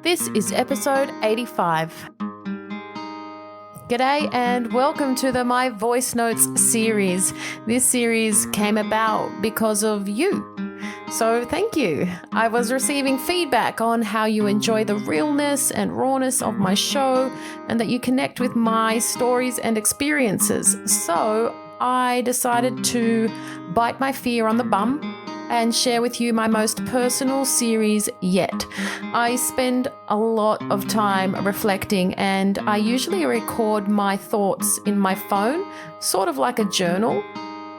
This is episode 85. G'day and welcome to the My Voice Notes series. This series came about because of you. So thank you. I was receiving feedback on how you enjoy the realness and rawness of my show and that you connect with my stories and experiences. So I decided to bite my fear on the bum and share with you my most personal series yet. I spend a lot of time reflecting and I usually record my thoughts in my phone, sort of like a journal.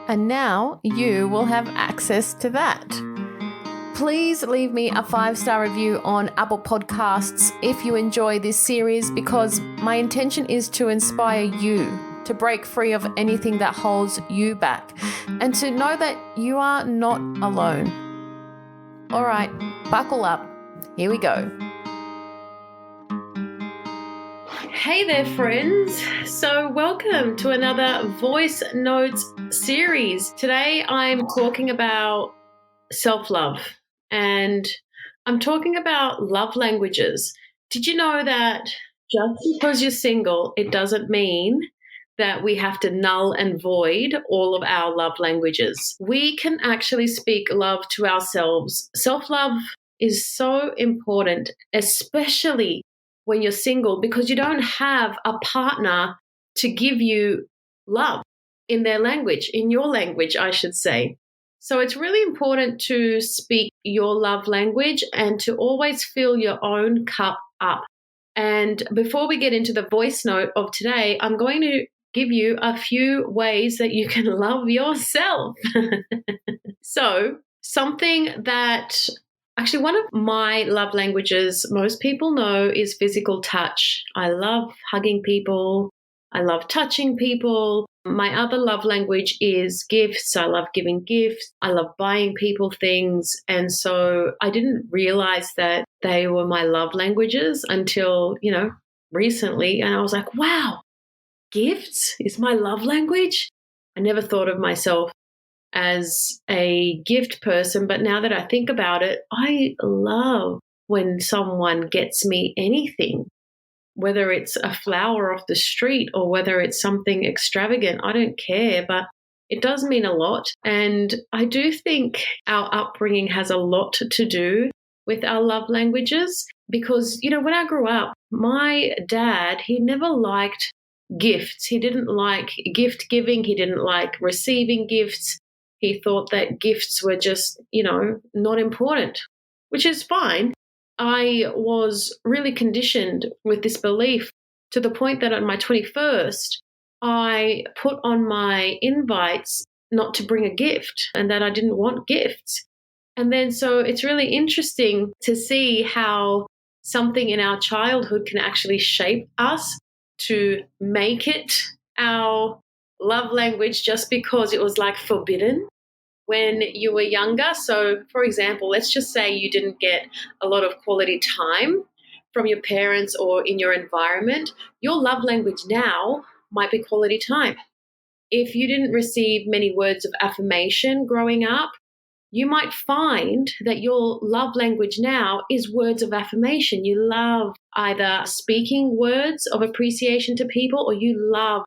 And now you will have access to that. Please leave me a 5-star review on Apple Podcasts if you enjoy this series, because my intention is to inspire you to break free of anything that holds you back and to know that you are not alone. All right, buckle up. Here we go. Hey there, friends. So welcome to another Voice Notes series. Today I'm talking about self-love, and I'm talking about love languages. Did you know that just because you're single, it doesn't mean that we have to null and void all of our love languages? We can actually speak love to ourselves. Self-love is so important, especially when you're single, because you don't have a partner to give you love in their language, in your language, I should say. So it's really important to speak your love language and to always fill your own cup up. And before we get into the voice note of today, I'm going to give you a few ways that you can love yourself. So something that actually one of my love languages most people know is physical touch. I love hugging people. I love touching people. My other love language is gifts. I love giving gifts. I love buying people things. And so I didn't realize that they were my love languages until, recently. And I was like, wow, gifts is my love language? I never thought of myself as a gift person, but now that I think about it, I love when someone gets me anything, whether it's a flower off the street or whether it's something extravagant. I don't care, but it does mean a lot. And I do think our upbringing has a lot to do with our love languages because, when I grew up, my dad, he never liked gifts. He didn't like gift giving. He didn't like receiving gifts. He thought that gifts were just, not important, which is fine. I was really conditioned with this belief to the point that on my 21st, I put on my invites not to bring a gift and that I didn't want gifts. And then so it's really interesting to see how something in our childhood can actually shape us to make it our love language just because it was like forbidden when you were younger. So, for example, let's just say you didn't get a lot of quality time from your parents or in your environment. Your love language now might be quality time. If you didn't receive many words of affirmation growing up, you might find that your love language now is words of affirmation. You love either speaking words of appreciation to people or you love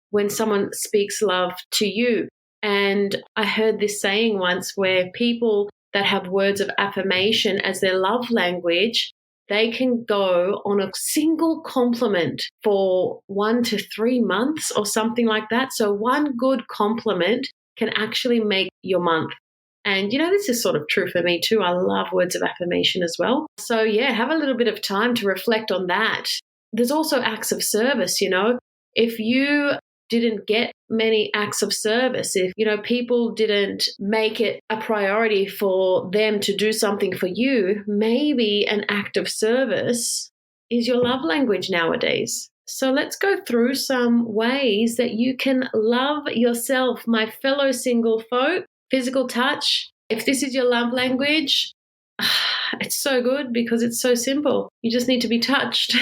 when someone speaks love to you. And I heard this saying once where people that have words of affirmation as their love language, they can go on a single compliment for 1 to 3 months or something like that. So one good compliment can actually make your month. And, this is sort of true for me too. I love words of affirmation as well. So, have a little bit of time to reflect on that. There's also acts of service, If you didn't get many acts of service, if, people didn't make it a priority for them to do something for you, maybe an act of service is your love language nowadays. So let's go through some ways that you can love yourself, my fellow single folk. Physical touch. If this is your love language, it's so good because it's so simple. You just need to be touched.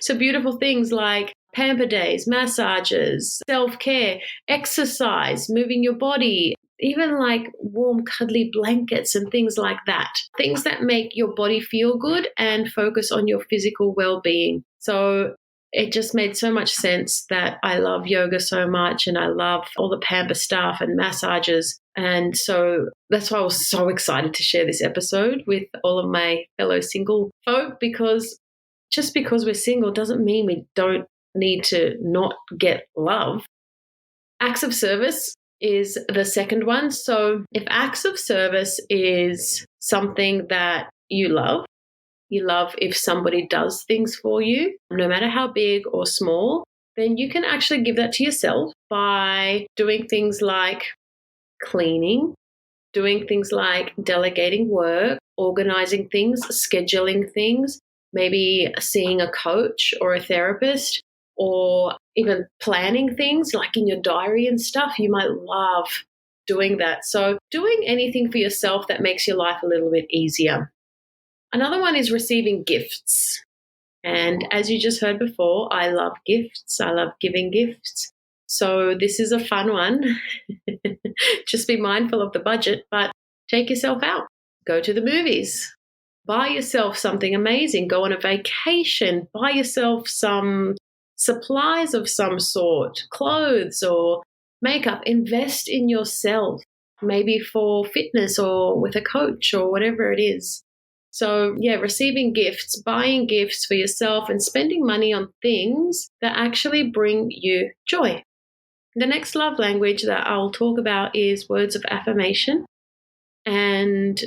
So beautiful things like pamper days, massages, self-care, exercise, moving your body, even like warm, cuddly blankets and things like that. Things that make your body feel good and focus on your physical well-being. So it just made so much sense that I love yoga so much and I love all the pamper stuff and massages. And so that's why I was so excited to share this episode with all of my fellow single folk, because just because we're single doesn't mean we don't need to not get love. Acts of service is the second one. So if acts of service is something that you love if somebody does things for you, no matter how big or small, then you can actually give that to yourself by doing things like cleaning, doing things like delegating work, organizing things, scheduling things, maybe seeing a coach or a therapist, or even planning things like in your diary and stuff. You might love doing that. So doing anything for yourself that makes your life a little bit easier. Another one is receiving gifts. And as you just heard before, I love gifts. I love giving gifts. So this is a fun one. Just be mindful of the budget, but take yourself out. Go to the movies. Buy yourself something amazing. Go on a vacation. Buy yourself some supplies of some sort, clothes or makeup. Invest in yourself, maybe for fitness or with a coach or whatever it is. So, yeah, receiving gifts, buying gifts for yourself, and spending money on things that actually bring you joy. The next love language that I'll talk about is words of affirmation. And,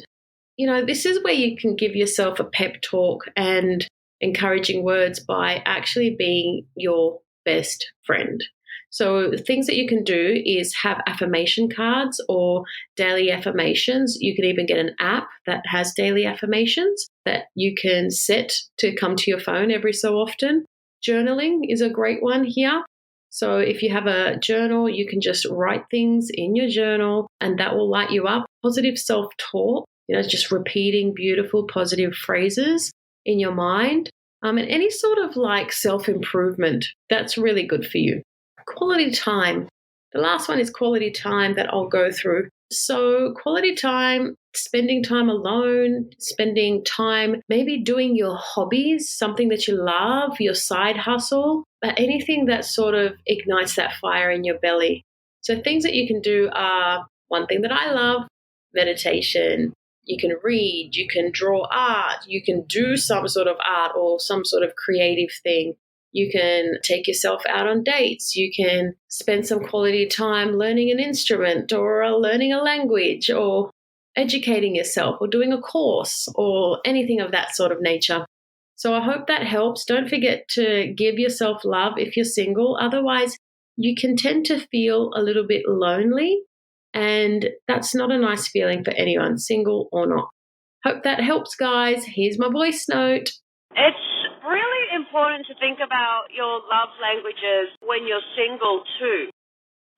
this is where you can give yourself a pep talk and encouraging words by actually being your best friend. So things that you can do is have affirmation cards or daily affirmations. You can even get an app that has daily affirmations that you can set to come to your phone every so often. Journaling is a great one here. So if you have a journal, you can just write things in your journal and that will light you up. Positive self-talk, just repeating beautiful positive phrases in your mind. And any sort of like self-improvement, that's really good for you. Quality time. The last one is quality time that I'll go through. So quality time, spending time alone, spending time maybe doing your hobbies, something that you love, your side hustle, but anything that sort of ignites that fire in your belly. So things that you can do are, one thing that I love, meditation. You can read, you can draw art, you can do some sort of art or some sort of creative thing. You can take yourself out on dates. You can spend some quality time learning an instrument or learning a language or educating yourself or doing a course or anything of that sort of nature. So I hope that helps. Don't forget to give yourself love if you're single. Otherwise, you can tend to feel a little bit lonely, and that's not a nice feeling for anyone, single or not. Hope that helps, guys. Here's my voice note. It's really important to think about your love languages when you're single too,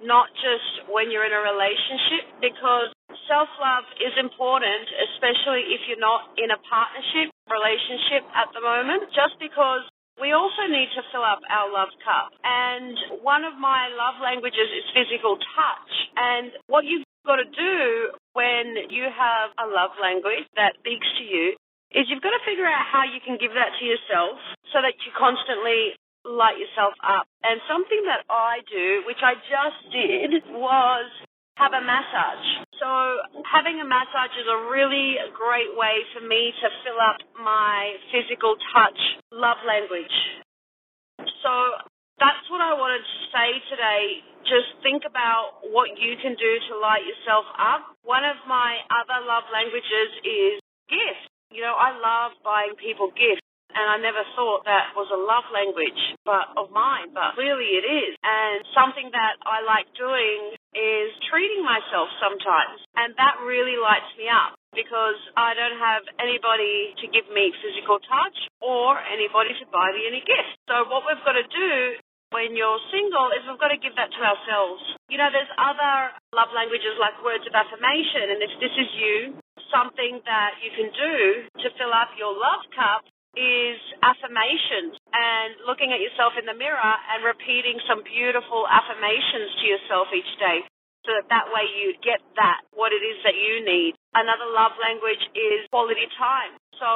not just when you're in a relationship, because self-love is important, especially if you're not in a partnership relationship at the moment, just because we also need to fill up our love cup. And one of my love languages is physical touch. And what you've got to do when you have a love language that speaks to you is you've got to figure out how you can give that to yourself so that you constantly light yourself up. And something that I do, which I just did, was have a massage. So having a massage is a really great way for me to fill up my physical touch love language. So that's what I wanted to say today. Just think about what you can do to light yourself up. One of my other love languages is gifts. I love buying people gifts, and I never thought that was a love language of mine, but clearly it is. And something that I like doing is treating myself sometimes, and that really lights me up because I don't have anybody to give me physical touch or anybody to buy me any gifts. So what we've got to do when you're single is we've got to give that to ourselves. There's other love languages like words of affirmation, and if this is you, something that you can do to fill up your love cup is affirmations and looking at yourself in the mirror and repeating some beautiful affirmations to yourself each day. so that way you get what it is that you need. Another love language is quality time. So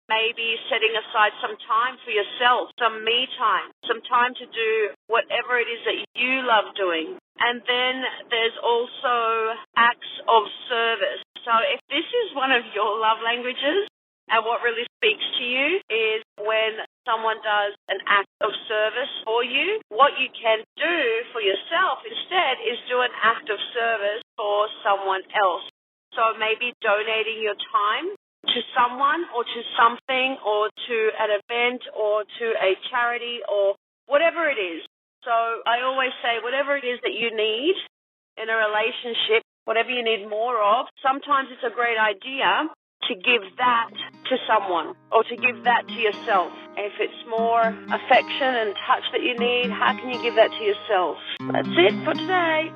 maybe setting aside some time for yourself, some me time, some time to do whatever it is that you love doing. And then there's also acts of service. So if this is one of your love languages, and what really speaks to you is when someone does an act of service for you. What you can do for yourself instead is do an act of service for someone else. So maybe donating your time to someone or to something or to an event or to a charity or whatever it is. So I always say whatever it is that you need in a relationship, whatever you need more of, sometimes it's a great idea to give that to someone or to give that to yourself. If it's more affection and touch that you need, how can you give that to yourself? That's it for today.